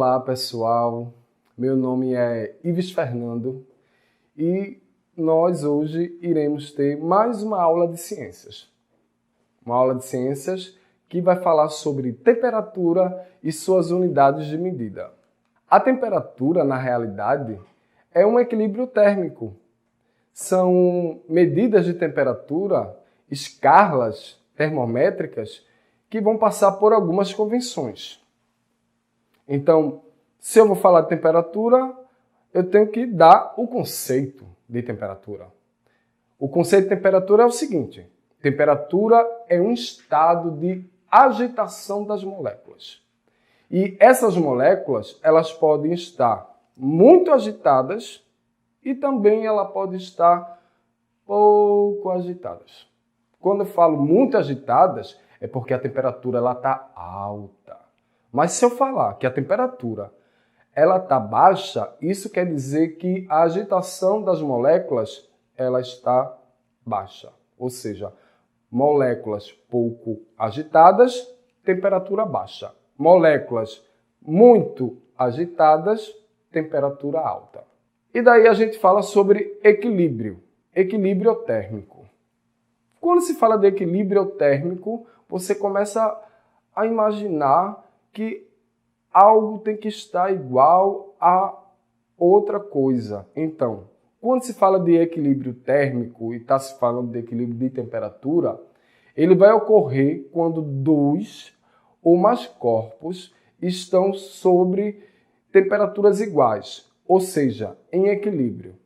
Olá pessoal, meu nome é Ives Fernando e nós hoje iremos ter mais uma aula de ciências. Uma aula de ciências que vai falar sobre temperatura e suas unidades de medida. A temperatura, na realidade, é um equilíbrio térmico. São medidas de temperatura, escalas termométricas, que vão passar por algumas convenções. Então, se eu vou falar de temperatura, eu tenho que dar o conceito de temperatura. O conceito de temperatura é o seguinte: temperatura é um estado de agitação das moléculas. E essas moléculas, elas podem estar muito agitadas e também ela pode estar pouco agitadas. Quando eu falo muito agitadas, é porque a temperatura está alta. Mas se eu falar que a temperatura está baixa, isso quer dizer que a agitação das moléculas ela está baixa. Ou seja, moléculas pouco agitadas, temperatura baixa. Moléculas muito agitadas, temperatura alta. E daí a gente fala sobre equilíbrio térmico. Quando se fala de equilíbrio térmico, você começa a imaginar que algo tem que estar igual a outra coisa. Então, quando se fala de equilíbrio térmico e está se falando de equilíbrio de temperatura, ele vai ocorrer quando dois ou mais corpos estão sobre temperaturas iguais, ou seja, em equilíbrio.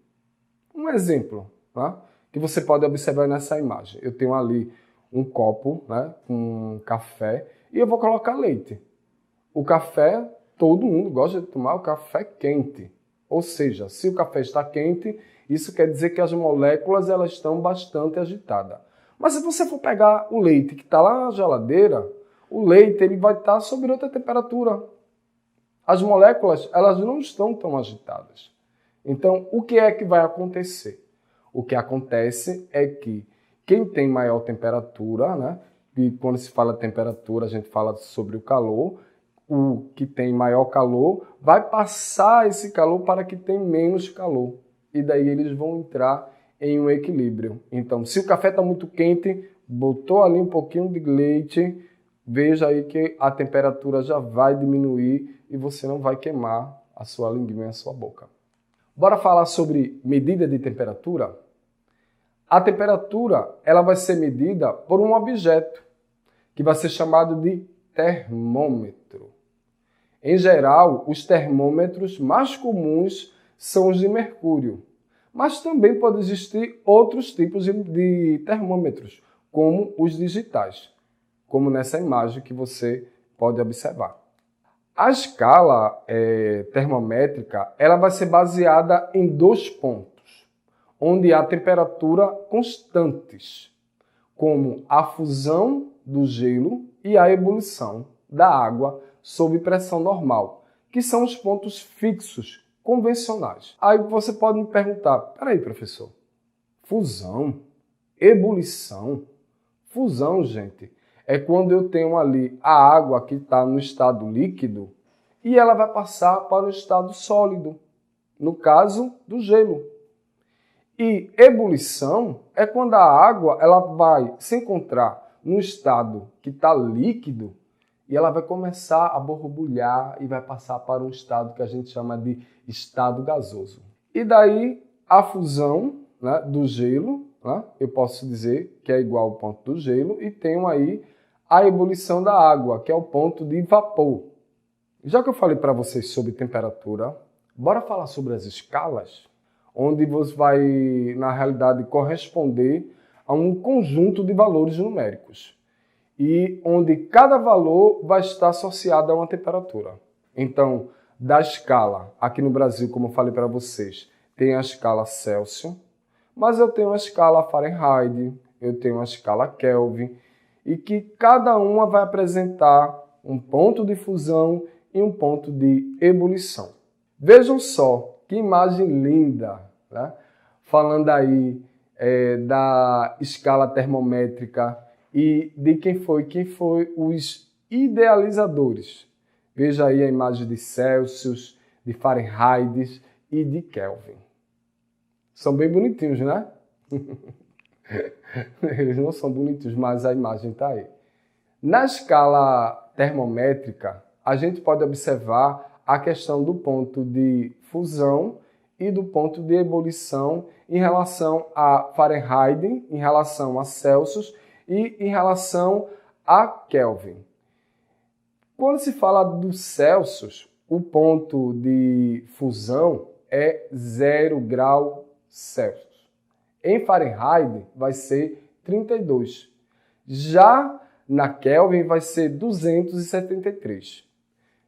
Um exemplo, tá, que você pode observar nessa imagem. Eu tenho ali um copo, né, com café e eu vou colocar leite. O café, todo mundo gosta de tomar o café quente. Ou seja, se o café está quente, isso quer dizer que as moléculas elas estão bastante agitadas. Mas se você for pegar o leite que está lá na geladeira, o leite ele vai estar sob outra temperatura. As moléculas elas não estão tão agitadas. Então, o que é que vai acontecer? O que acontece é que quem tem maior temperatura, né? E quando se fala temperatura, a gente fala sobre o calor. O que tem maior calor vai passar esse calor para que tem menos calor. E daí eles vão entrar em um equilíbrio. Então, se o café está muito quente, botou ali um pouquinho de leite, veja aí que a temperatura já vai diminuir e você não vai queimar a sua linguinha e a sua boca. Bora falar sobre medida de temperatura? A temperatura ela vai ser medida por um objeto, que vai ser chamado de termômetro. Em geral, os termômetros mais comuns são os de mercúrio, mas também pode existir outros tipos de termômetros, como os digitais, como nessa imagem que você pode observar. A escala termométrica ela vai ser baseada em dois pontos, onde há temperatura constantes, como a fusão do gelo e a ebulição da água sob pressão normal, que são os pontos fixos, convencionais. Aí você pode me perguntar, peraí, professor, fusão? Ebulição? Fusão, gente, é quando eu tenho ali a água que está no estado líquido e ela vai passar para o estado sólido, no caso do gelo. E ebulição é quando a água ela vai se encontrar no estado que está líquido e ela vai começar a borbulhar e vai passar para um estado que a gente chama de estado gasoso. E daí a fusão, né, do gelo, né, eu posso dizer que é igual ao ponto do gelo, e tenho aí a ebulição da água, que é o ponto de vapor. Já que eu falei para vocês sobre temperatura, bora falar sobre as escalas, onde você vai, na realidade, corresponder a um conjunto de valores numéricos. E onde cada valor vai estar associado a uma temperatura. Então, da escala, aqui no Brasil, como eu falei para vocês, tem a escala Celsius, mas eu tenho a escala Fahrenheit, eu tenho a escala Kelvin, e que cada uma vai apresentar um ponto de fusão e um ponto de ebulição. Vejam só que imagem linda, né? Falando aí da escala termométrica, e de quem foi os idealizadores. Veja aí a imagem de Celsius, de Fahrenheit e de Kelvin. São bem bonitinhos, né? Eles não são bonitinhos, mas a imagem está aí. Na escala termométrica, a gente pode observar a questão do ponto de fusão e do ponto de ebulição em relação a Fahrenheit, em relação a Celsius e em relação a Kelvin. Quando se fala do Celsius, o ponto de fusão é 0 grau Celsius. Em Fahrenheit vai ser 32. Já na Kelvin vai ser 273.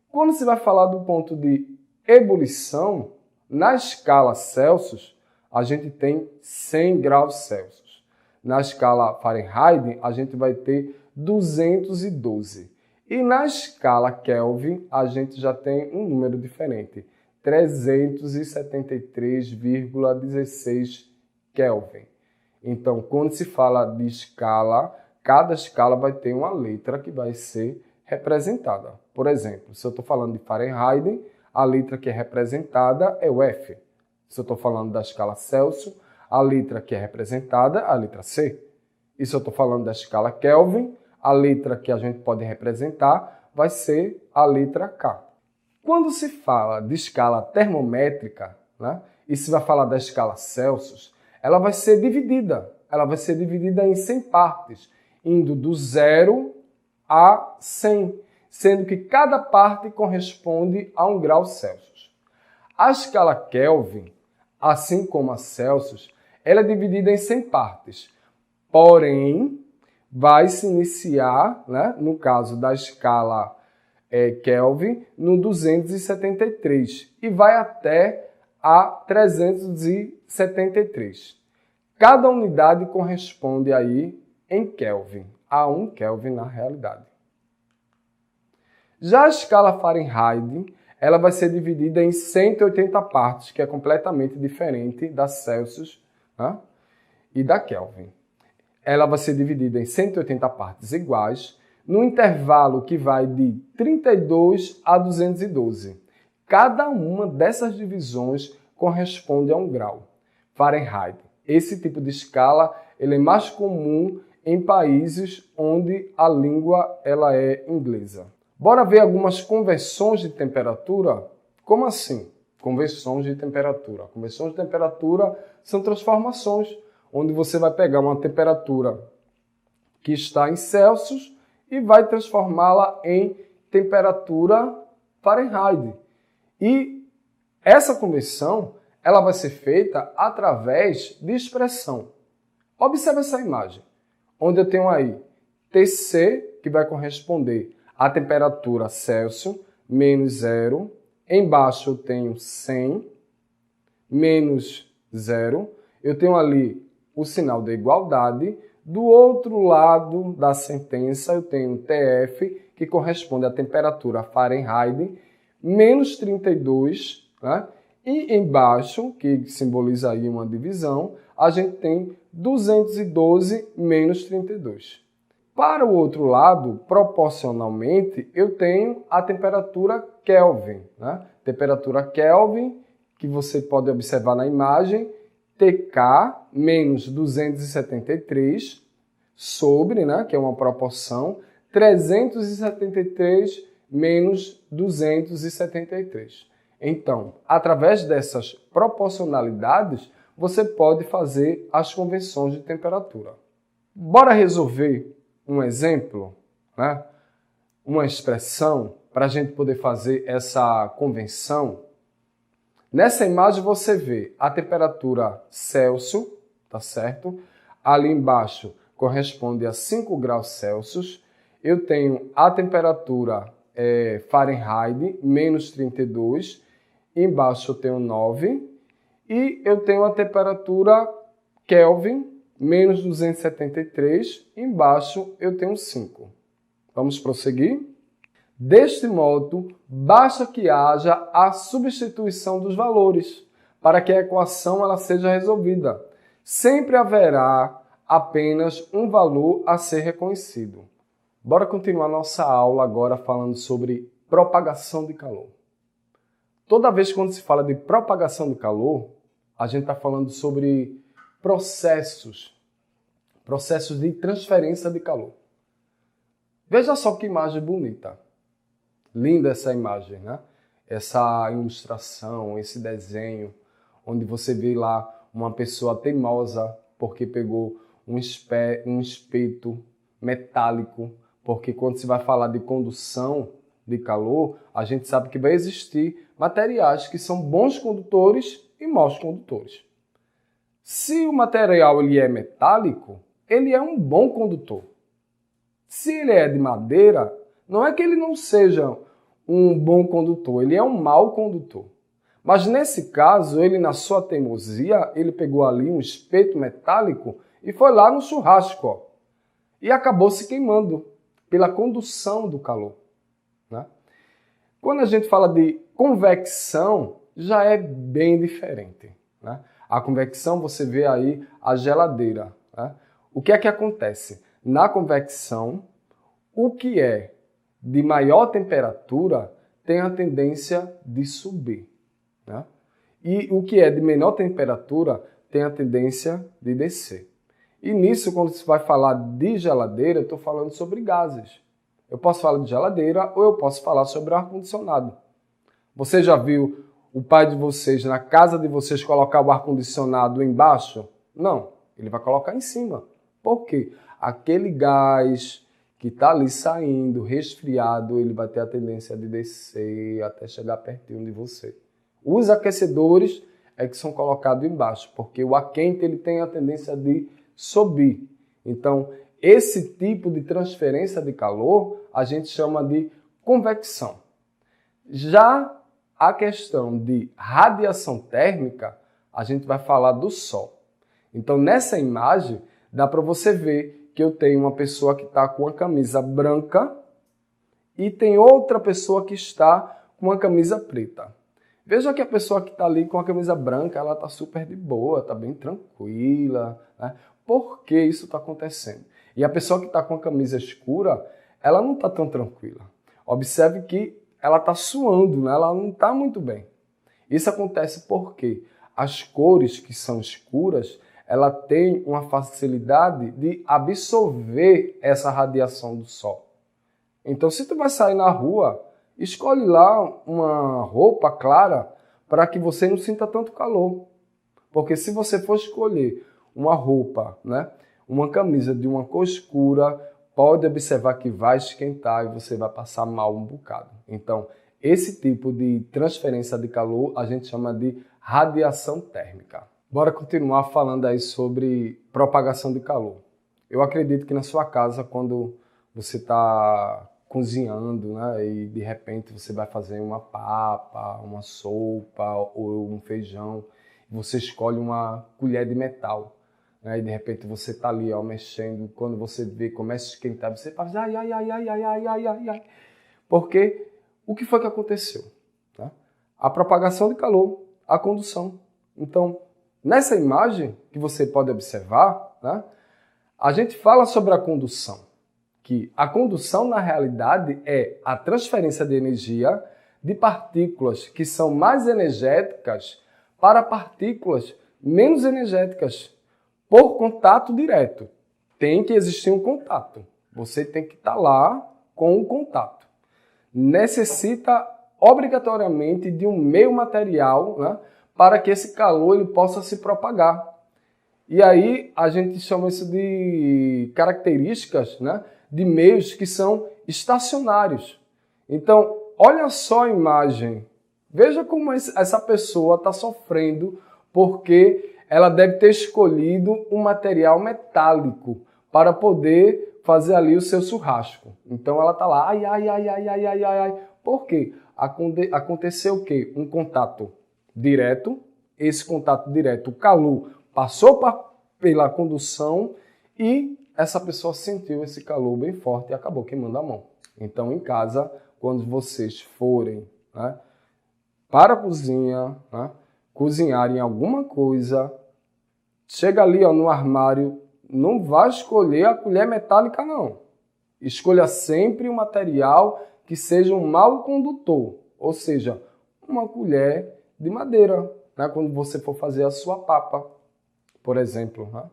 Quando se vai falar do ponto de ebulição, na escala Celsius, a gente tem 100 graus Celsius. Na escala Fahrenheit, a gente vai ter 212. E na escala Kelvin, a gente já tem um número diferente, 373,16 Kelvin. Então, quando se fala de escala, cada escala vai ter uma letra que vai ser representada. Por exemplo, se eu estou falando de Fahrenheit, a letra que é representada é o F. Se eu estou falando da escala Celsius, a letra que é representada é a letra C. E se eu estou falando da escala Kelvin, a letra que a gente pode representar vai ser a letra K. Quando se fala de escala termométrica, né, e se vai falar da escala Celsius, ela vai ser dividida. Ela vai ser dividida em 100 partes, indo do 0 a 100, sendo que cada parte corresponde a 1 grau Celsius. A escala Kelvin, assim como a Celsius, ela é dividida em 100 partes, porém, vai se iniciar, né, no caso da escala Kelvin, no 273 e vai até a 373. Cada unidade corresponde aí em Kelvin, a 1 Kelvin na realidade. Já a escala Fahrenheit, ela vai ser dividida em 180 partes, que é completamente diferente da Celsius, né, e da Kelvin. Ela vai ser dividida em 180 partes iguais, no intervalo que vai de 32 a 212. Cada uma dessas divisões corresponde a 1 grau Fahrenheit. Esse tipo de escala ele é mais comum em países onde a língua ela é inglesa. Bora ver algumas conversões de temperatura? Como assim? Conversões de temperatura. Conversões de temperatura são transformações, onde você vai pegar uma temperatura que está em Celsius e vai transformá-la em temperatura Fahrenheit. E essa conversão ela vai ser feita através de expressão. Observe essa imagem, onde eu tenho aí Tc, que vai corresponder à temperatura Celsius, menos 0. Embaixo eu tenho 100, menos 0. Eu tenho ali o sinal da igualdade. Do outro lado da sentença, eu tenho TF, que corresponde à temperatura Fahrenheit, menos 32, né? E embaixo, que simboliza aí uma divisão, a gente tem 212 menos 32. Para o outro lado, proporcionalmente, eu tenho a temperatura Kelvin, né? Temperatura Kelvin, que você pode observar na imagem, TK menos 273 sobre, né, que é uma proporção, 373 menos 273. Então, através dessas proporcionalidades, você pode fazer as conversões de temperatura. Bora resolver um exemplo, né? Uma expressão para a gente poder fazer essa conversão. Nessa imagem você vê a temperatura Celsius, tá certo? Ali embaixo corresponde a 5 graus Celsius. Eu tenho a temperatura Fahrenheit, menos 32. Embaixo eu tenho 9. E eu tenho a temperatura Kelvin, menos 273. Embaixo eu tenho 5. Vamos prosseguir? Deste modo, basta que haja a substituição dos valores para que a equação ela seja resolvida. Sempre haverá apenas um valor a ser reconhecido. Bora continuar nossa aula agora falando sobre propagação de calor. Toda vez que quando se fala de propagação de calor, a gente está falando sobre processos de transferência de calor. Veja só que imagem bonita. Linda essa imagem, né? Essa ilustração, esse desenho, onde você vê lá uma pessoa teimosa porque pegou um espeto metálico, porque quando se vai falar de condução de calor, a gente sabe que vai existir materiais que são bons condutores e maus condutores. Se o material ele é metálico, ele é um bom condutor. Se ele é de madeira, não é que ele não seja um bom condutor, ele é um mau condutor. Mas nesse caso, ele na sua teimosia, ele pegou ali um espeto metálico e foi lá no churrasco, ó, e acabou se queimando pela condução do calor, né? Quando a gente fala de convecção, já é bem diferente, né? A convecção, você vê aí a geladeira, né? O que é que acontece? Na convecção, o que é de maior temperatura tem a tendência de subir, né? E o que é de menor temperatura tem a tendência de descer. E nisso, quando se vai falar de geladeira, eu estou falando sobre gases. Eu posso falar de geladeira ou eu posso falar sobre ar-condicionado. Você já viu o pai de vocês, na casa de vocês, colocar o ar-condicionado embaixo? Não, ele vai colocar em cima. Por quê? Aquele gás que está ali saindo, resfriado, ele vai ter a tendência de descer até chegar pertinho de você. Os aquecedores é que são colocados embaixo, porque o ar quente ele tem a tendência de subir. Então, esse tipo de transferência de calor a gente chama de convecção. Já a questão de radiação térmica, a gente vai falar do Sol. Então, nessa imagem, dá para você ver que eu tenho uma pessoa que está com uma camisa branca e tem outra pessoa que está com uma camisa preta. Veja que a pessoa que está ali com a camisa branca, ela está super de boa, está bem tranquila, né? Por que isso está acontecendo? E a pessoa que está com a camisa escura, ela não está tão tranquila. Observe que ela está suando, né? Ela não está muito bem. Isso acontece porque as cores que são escuras, ela tem uma facilidade de absorver essa radiação do sol. Então, se tu vai sair na rua, escolhe lá uma roupa clara para que você não sinta tanto calor. Porque se você for escolher uma roupa, né, uma camisa de uma cor escura, pode observar que vai esquentar e você vai passar mal um bocado. Então, esse tipo de transferência de calor a gente chama de radiação térmica. Bora continuar falando aí sobre propagação de calor. Eu acredito que na sua casa, quando você está cozinhando, né, e de repente você vai fazer uma papa, uma sopa ou um feijão, você escolhe uma colher de metal, né, e de repente você está ali, ó, mexendo, quando você vê, começa a esquentar, você faz ai, ai, ai, ai, ai, ai, ai, ai, ai. Porque o que foi que aconteceu? Tá? A propagação de calor, a condução. Então, nessa imagem que você pode observar, né, a gente fala sobre a condução. Que a condução, na realidade, é a transferência de energia de partículas que são mais energéticas para partículas menos energéticas por contato direto. Tem que existir um contato. Você tem que estar lá com o contato. Necessita obrigatoriamente de um meio material, né, para que esse calor ele possa se propagar. E aí a gente chama isso de características, né, de meios que são estacionários. Então, olha só a imagem. Veja como essa pessoa está sofrendo porque ela deve ter escolhido um material metálico para poder fazer ali o seu churrasco. Então ela está lá, ai, ai, ai, ai, ai, ai, ai, ai. Por quê? Aconteceu o quê? Um contato direto. Esse contato direto, o calor passou pela condução e essa pessoa sentiu esse calor bem forte e acabou queimando a mão. Então, em casa, quando vocês forem, né, para a cozinha, né, cozinharem alguma coisa, chega ali, ó, no armário, não vá escolher a colher metálica, não. Escolha sempre um material que seja um mau condutor, ou seja, uma colher de madeira, né? Quando você for fazer a sua papa, por exemplo. Né?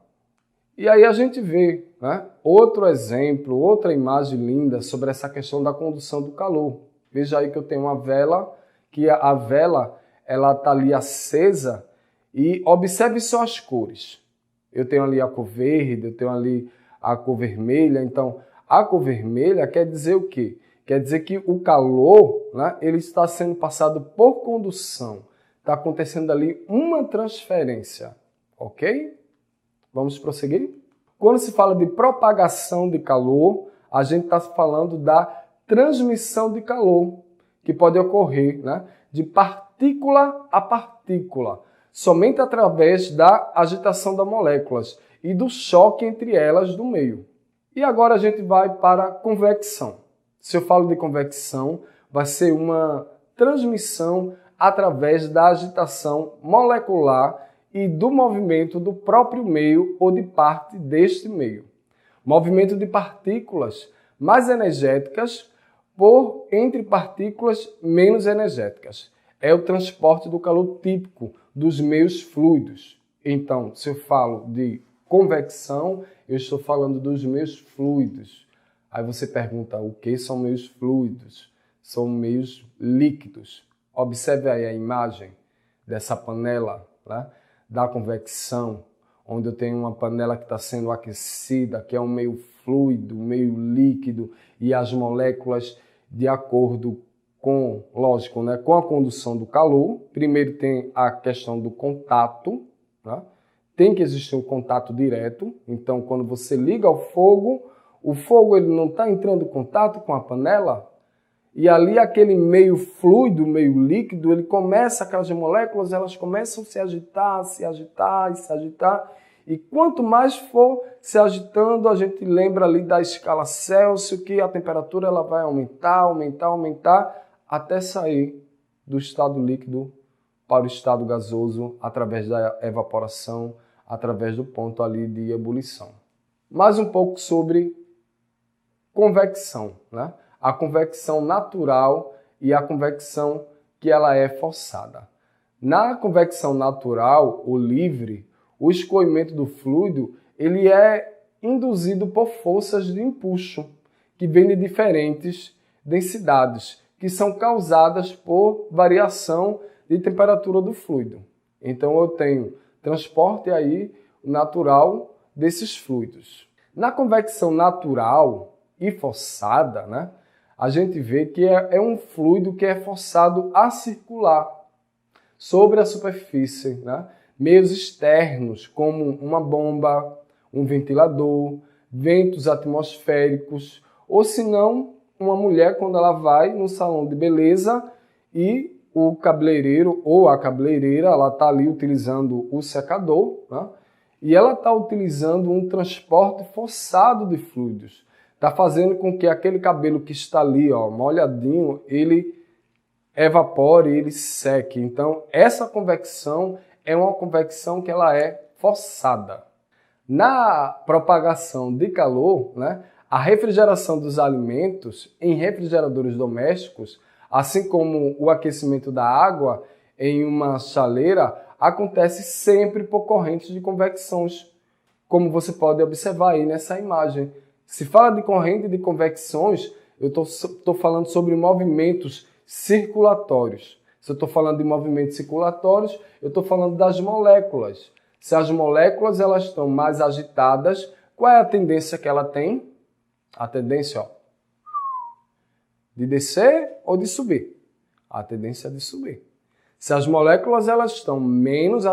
E aí a gente vê, né? Outro exemplo, outra imagem linda sobre essa questão da condução do calor. Veja aí que eu tenho uma vela, que a vela ela está ali acesa, e observe só as cores. Eu tenho ali a cor verde, eu tenho ali a cor vermelha. Então, a cor vermelha quer dizer o quê? Quer dizer que o calor, né, ele está sendo passado por condução. Está acontecendo ali uma transferência. Ok? Vamos prosseguir? Quando se fala de propagação de calor, a gente está falando da transmissão de calor, que pode ocorrer, né, de partícula a partícula, somente através da agitação das moléculas e do choque entre elas do meio. E agora a gente vai para a convecção. Se eu falo de convecção, vai ser uma transmissão através da agitação molecular e do movimento do próprio meio ou de parte deste meio. Movimento de partículas mais energéticas por entre partículas menos energéticas. É o transporte do calor típico dos meios fluidos. Então, se eu falo de convecção, eu estou falando dos meios fluidos. Aí você pergunta, o que são meios fluidos? São meios líquidos. Observe aí a imagem dessa panela, né, da convecção, onde eu tenho uma panela que está sendo aquecida, que é um meio fluido, meio líquido, e as moléculas, de acordo com, lógico, né, com a condução do calor. Primeiro tem a questão do contato, né? Tem que existir um contato direto. Então, quando você liga o fogo ele não está entrando em contato com a panela, e ali aquele meio fluido, meio líquido, ele começa, aquelas moléculas, elas começam a se agitar, se agitar e se agitar. E quanto mais for se agitando, a gente lembra ali da escala Celsius, que a temperatura ela vai aumentar, aumentar, aumentar, até sair do estado líquido para o estado gasoso, através da evaporação, através do ponto ali de ebulição. Mais um pouco sobre convecção, né? A convecção natural e a convecção que ela é forçada. Na convecção natural ou livre, o escoamento do fluido ele é induzido por forças de empuxo, que vêm de diferentes densidades, que são causadas por variação de temperatura do fluido. Então eu tenho transporte aí natural desses fluidos. Na convecção natural e forçada, né, a gente vê que é um fluido que é forçado a circular sobre a superfície, né? Meios externos, como uma bomba, um ventilador, ventos atmosféricos, ou se não, uma mulher quando ela vai no salão de beleza e o cabeleireiro ou a cabeleireira, ela está ali utilizando o secador, né? E ela está utilizando um transporte forçado de fluidos. Está fazendo com que aquele cabelo que está ali, ó, molhadinho, ele evapore, ele seque. Então, essa convecção é uma convecção que ela é forçada. Na propagação de calor, né, a refrigeração dos alimentos em refrigeradores domésticos, assim como o aquecimento da água em uma chaleira, acontece sempre por correntes de convecções, como você pode observar aí nessa imagem. Se fala de corrente de convecções, eu estou falando sobre movimentos circulatórios. Se eu estou falando de movimentos circulatórios, eu estou falando das moléculas. Se as moléculas elas estão mais agitadas, qual é a tendência que ela tem? A tendência, ó, de descer ou de subir? A tendência é de subir. Se as moléculas elas estão menos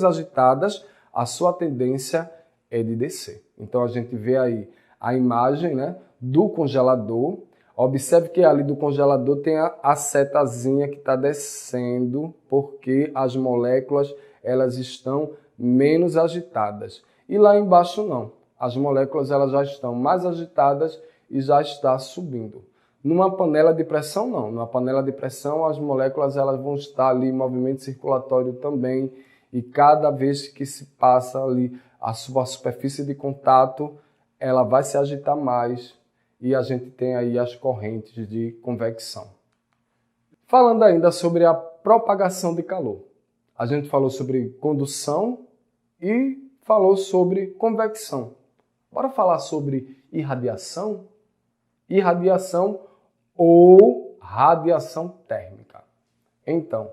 agitadas, a sua tendência é de descer. Então a gente vê aí a imagem, né, do congelador. Observe que ali do congelador tem a setazinha que está descendo, porque as moléculas elas estão menos agitadas. E lá embaixo não. As moléculas elas já estão mais agitadas e já está subindo. Numa panela de pressão não. Numa panela de pressão as moléculas elas vão estar ali em movimento circulatório também. E cada vez que se passa ali a sua superfície de contato, ela vai se agitar mais e a gente tem aí as correntes de convecção. Falando ainda sobre a propagação de calor. A gente falou sobre condução e falou sobre convecção. Bora falar sobre irradiação? Irradiação ou radiação térmica. Então,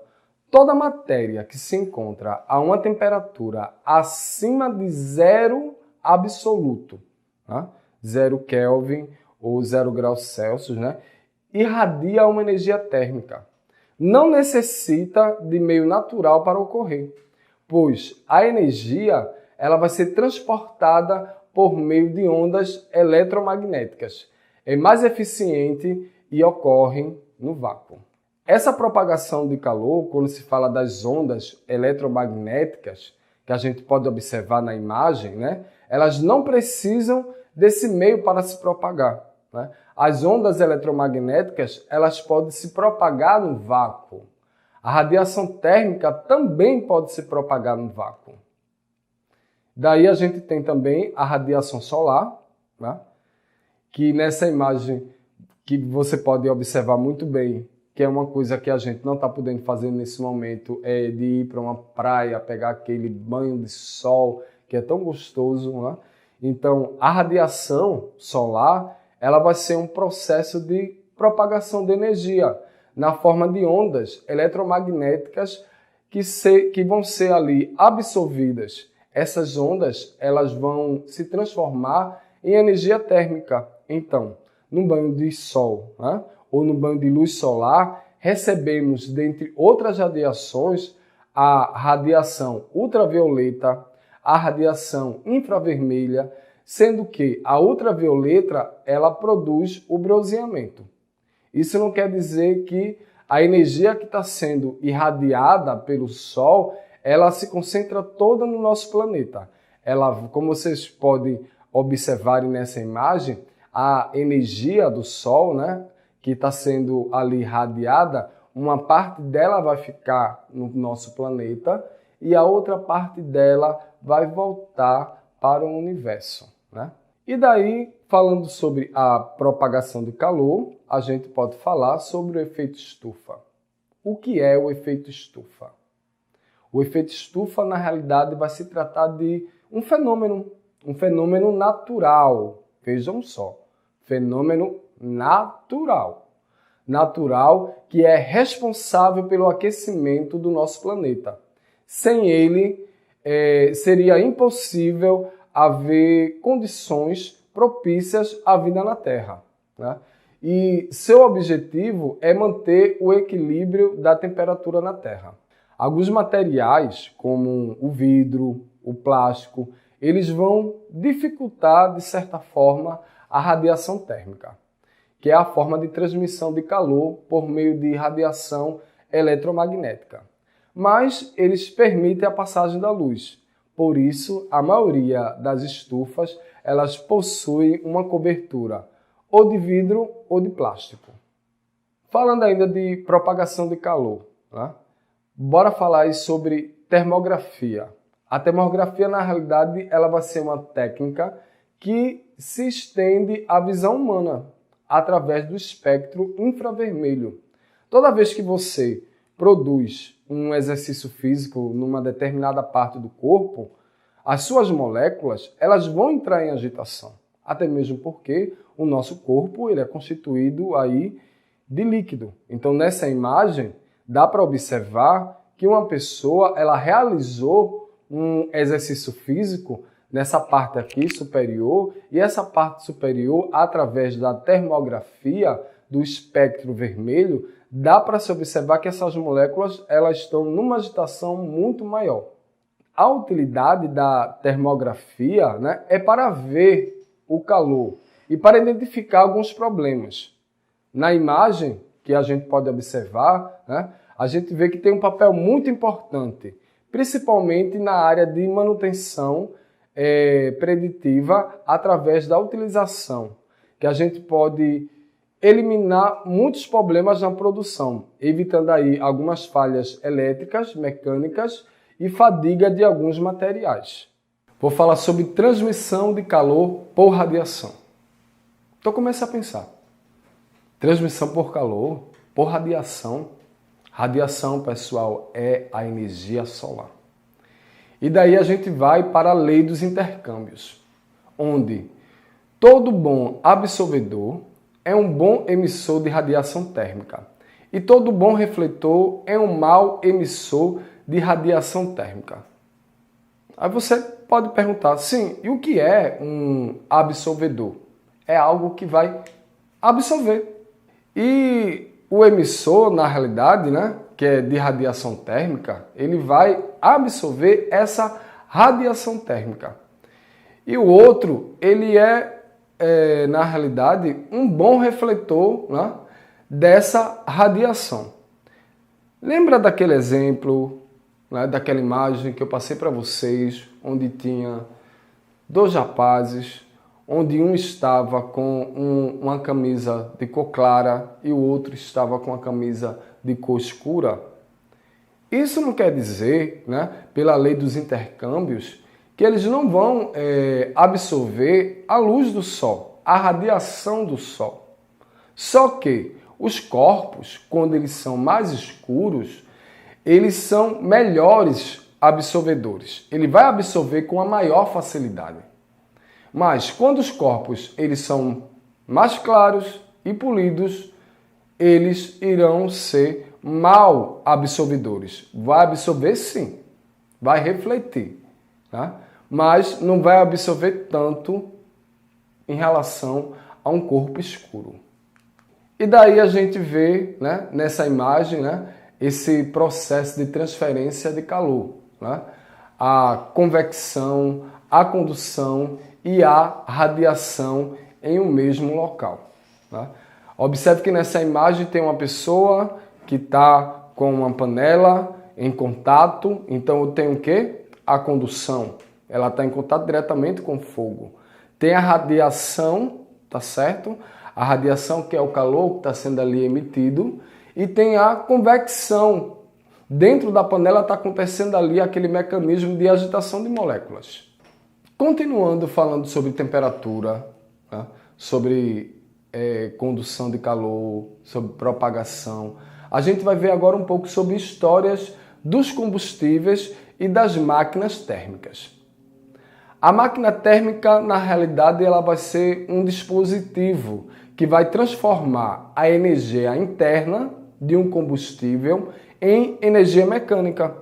toda matéria que se encontra a uma temperatura acima de zero absoluto, né? 0 Kelvin ou 0 graus Celsius, né? Irradia uma energia térmica. Não necessita de meio natural para ocorrer, pois a energia ela vai ser transportada por meio de ondas eletromagnéticas. É mais eficiente e ocorre no vácuo. Essa propagação de calor, quando se fala das ondas eletromagnéticas, que a gente pode observar na imagem, né? Elas não precisam desse meio para se propagar, né? As ondas eletromagnéticas elas podem se propagar no vácuo. A radiação térmica também pode se propagar no vácuo. Daí a gente tem também a radiação solar, né? Que nessa imagem que você pode observar muito bem, que é uma coisa que a gente não está podendo fazer nesse momento, é de ir para uma praia, pegar aquele banho de sol, que é tão gostoso, né? Então, a radiação solar, ela vai ser um processo de propagação de energia, na forma de ondas eletromagnéticas que vão ser ali absorvidas. Essas ondas, elas vão se transformar em energia térmica. Então, no banho de sol, né? Ou no banho de luz solar, recebemos, dentre outras radiações, a radiação ultravioleta, a radiação infravermelha, sendo que a ultravioleta ela produz o bronzeamento. Isso não quer dizer que a energia que está sendo irradiada pelo Sol, ela se concentra toda no nosso planeta. Ela, como vocês podem observar nessa imagem, a energia do Sol, né, que está sendo ali irradiada, uma parte dela vai ficar no nosso planeta e a outra parte dela vai voltar para o universo, né? E daí, falando sobre a propagação de calor, a gente pode falar sobre o efeito estufa. O que é o efeito estufa? O efeito estufa, na realidade, vai se tratar de um fenômeno natural. Vejam só, fenômeno natural. Natural que é responsável pelo aquecimento do nosso planeta. Sem ele, seria impossível haver condições propícias à vida na Terra, né? E seu objetivo é manter o equilíbrio da temperatura na Terra. Alguns materiais, como o vidro, o plástico, eles vão dificultar, de certa forma, a radiação térmica, que é a forma de transmissão de calor por meio de radiação eletromagnética. Mas eles permitem a passagem da luz. Por isso, a maioria das estufas elas possuem uma cobertura ou de vidro ou de plástico. Falando ainda de propagação de calor, né? Bora falar aí sobre termografia. A termografia, na realidade, ela vai ser uma técnica que se estende à visão humana através do espectro infravermelho. Toda vez que você produz um exercício físico numa determinada parte do corpo, as suas moléculas elas vão entrar em agitação, até mesmo porque o nosso corpo ele é constituído aí de líquido. Então, nessa imagem, dá para observar que uma pessoa ela realizou um exercício físico nessa parte aqui superior, e essa parte superior, através da termografia do espectro vermelho, dá para se observar que essas moléculas elas estão numa agitação muito maior. A utilidade da termografia, né, é para ver o calor e para identificar alguns problemas. Na imagem que a gente pode observar, né, a gente vê que tem um papel muito importante, principalmente na área de manutenção preditiva através da utilização, que a gente pode eliminar muitos problemas na produção, evitando aí algumas falhas elétricas, mecânicas e fadiga de alguns materiais. Vou falar sobre transmissão de calor por radiação. Então comece a pensar. Transmissão por calor, por radiação. Radiação, pessoal, é a energia solar. E daí a gente vai para a lei dos intercâmbios, onde todo bom absorvedor é um bom emissor de radiação térmica e todo bom refletor é um mau emissor de radiação térmica. Aí você pode perguntar, sim, e o que é um absorvedor? É algo que vai absorver. E o emissor, na realidade, né, que é de radiação térmica, ele vai absorver essa radiação térmica. E o outro, ele na realidade, um bom refletor, né, dessa radiação. Lembra daquele exemplo, né, daquela imagem que eu passei para vocês, onde tinha dois rapazes, onde um estava com uma camisa de cor clara e o outro estava com a camisa de cor escura? Isso não quer dizer, né, pela lei dos intercâmbios, que eles não vão absorver a luz do Sol, a radiação do Sol. Só que os corpos, quando eles são mais escuros, eles são melhores absorvedores. Ele vai absorver com a maior facilidade. Mas quando os corpos eles são mais claros e polidos, eles irão ser mal absorvedores. Vai absorver sim, vai refletir, tá? Mas não vai absorver tanto em relação a um corpo escuro. E daí a gente vê, né, nessa imagem, né, esse processo de transferência de calor, né? A convecção, a condução e a radiação em um mesmo local. Né? Observe que nessa imagem tem uma pessoa que está com uma panela em contato, então eu tenho o quê? A condução, ela está em contato diretamente com o fogo. Tem a radiação, tá certo? A radiação que é o calor que está sendo ali emitido, e tem a convecção. Dentro da panela está acontecendo ali aquele mecanismo de agitação de moléculas. Continuando falando sobre temperatura, né? Sobre condução de calor, sobre propagação, a gente vai ver agora um pouco sobre histórias dos combustíveis e das máquinas térmicas. A máquina térmica, na realidade, ela vai ser um dispositivo que vai transformar a energia interna de um combustível em energia mecânica.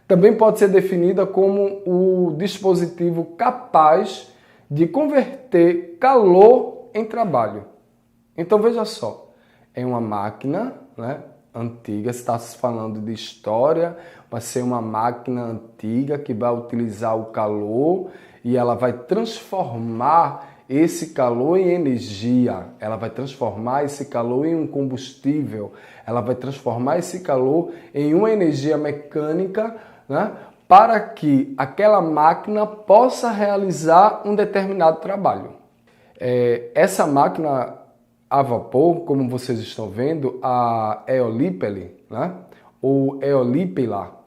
Também pode ser definida como o dispositivo capaz de converter calor em trabalho. Então veja só, é uma máquina, né, antiga, está se falando de história, vai ser uma máquina antiga que vai utilizar o calor e ela vai transformar esse calor em energia, ela vai transformar esse calor em um combustível, ela vai transformar esse calor em uma energia mecânica, né, para que aquela máquina possa realizar um determinado trabalho. Essa máquina a vapor, como vocês estão vendo, a eolípele, né, ou eolípila,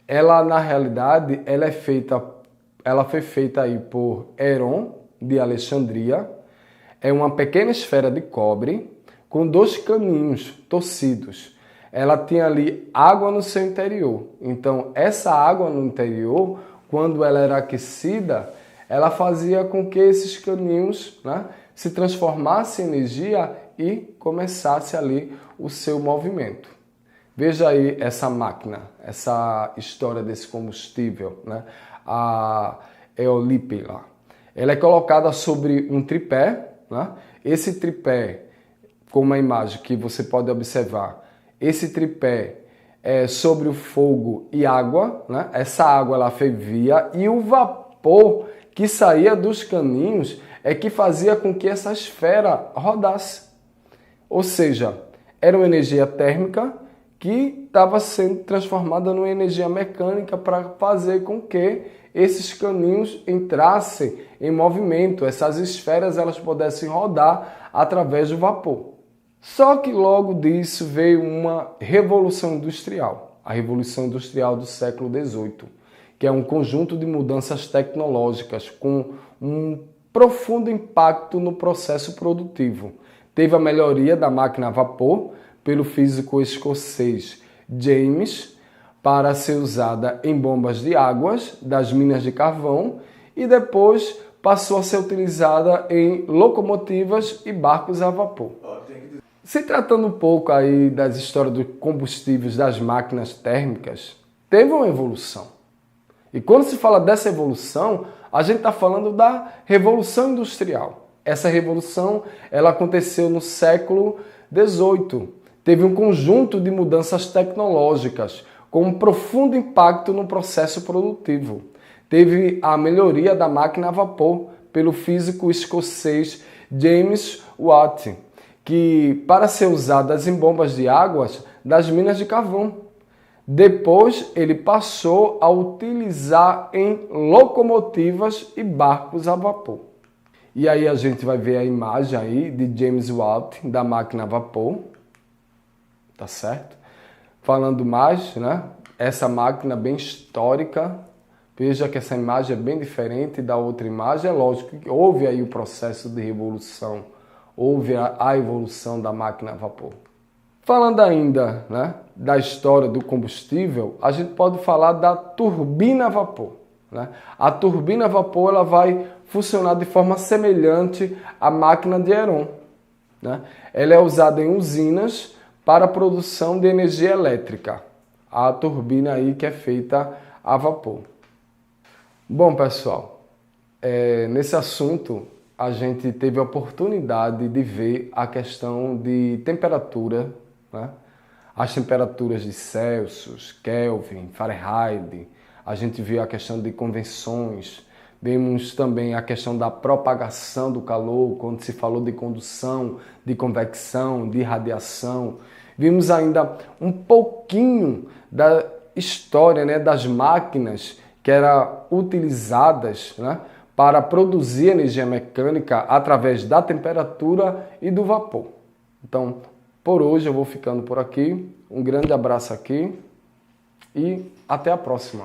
ela na realidade ela foi feita aí por Heron de Alexandria. É uma pequena esfera de cobre com dois caninhos torcidos. Ela tinha ali água no seu interior. Então, essa água no interior, quando ela era aquecida, ela fazia com que esses caninhos, né, se transformassem em energia e começasse ali o seu movimento. Veja aí essa máquina, essa história desse combustível, né, a eolípila. Ela é colocada sobre um tripé, né? Esse tripé, como a imagem que você pode observar, esse tripé é sobre o fogo e água, né? Essa água ela fervia e o vapor que saía dos caninhos é que fazia com que essa esfera rodasse. Ou seja, era uma energia térmica que estava sendo transformada numa energia mecânica para fazer com que esses caninhos entrassem em movimento, essas esferas elas pudessem rodar através do vapor. Só que logo disso veio uma revolução industrial, a Revolução Industrial do século XVIII, que é um conjunto de mudanças tecnológicas com um profundo impacto no processo produtivo. Teve a melhoria da máquina a vapor pelo físico escocês James para ser usada em bombas de águas das minas de carvão e depois passou a ser utilizada em locomotivas e barcos a vapor. Se tratando um pouco aí das histórias dos combustíveis das máquinas térmicas, teve uma evolução. E quando se fala dessa evolução, a gente está falando da Revolução Industrial. Essa revolução ela aconteceu no século XVIII. Teve um conjunto de mudanças tecnológicas com um profundo impacto no processo produtivo. Teve a melhoria da máquina a vapor pelo físico escocês James Watt, que para ser usadas em bombas de águas das minas de carvão. Depois ele passou a utilizar em locomotivas e barcos a vapor. E aí a gente vai ver a imagem aí de James Watt da máquina a vapor, tá certo? Falando mais, né? Essa máquina bem histórica, veja que essa imagem é bem diferente da outra imagem. É lógico que houve aí o processo de revolução, houve a evolução da máquina a vapor. Falando ainda, né, da história do combustível, a gente pode falar da turbina a vapor. Né? A turbina a vapor ela vai funcionar de forma semelhante à máquina de Heron. Né? Ela é usada em usinas para a produção de energia elétrica. A turbina aí que é feita a vapor. Bom, pessoal, nesse assunto a gente teve a oportunidade de ver a questão de temperatura, né? As temperaturas de Celsius, Kelvin, Fahrenheit, a gente viu a questão de convenções, vimos também a questão da propagação do calor, quando se falou de condução, de convecção, de radiação. Vimos ainda um pouquinho da história, né, das máquinas que eram utilizadas, né, para produzir energia mecânica através da temperatura e do vapor. Então, por hoje eu vou ficando por aqui. Um grande abraço aqui e até a próxima.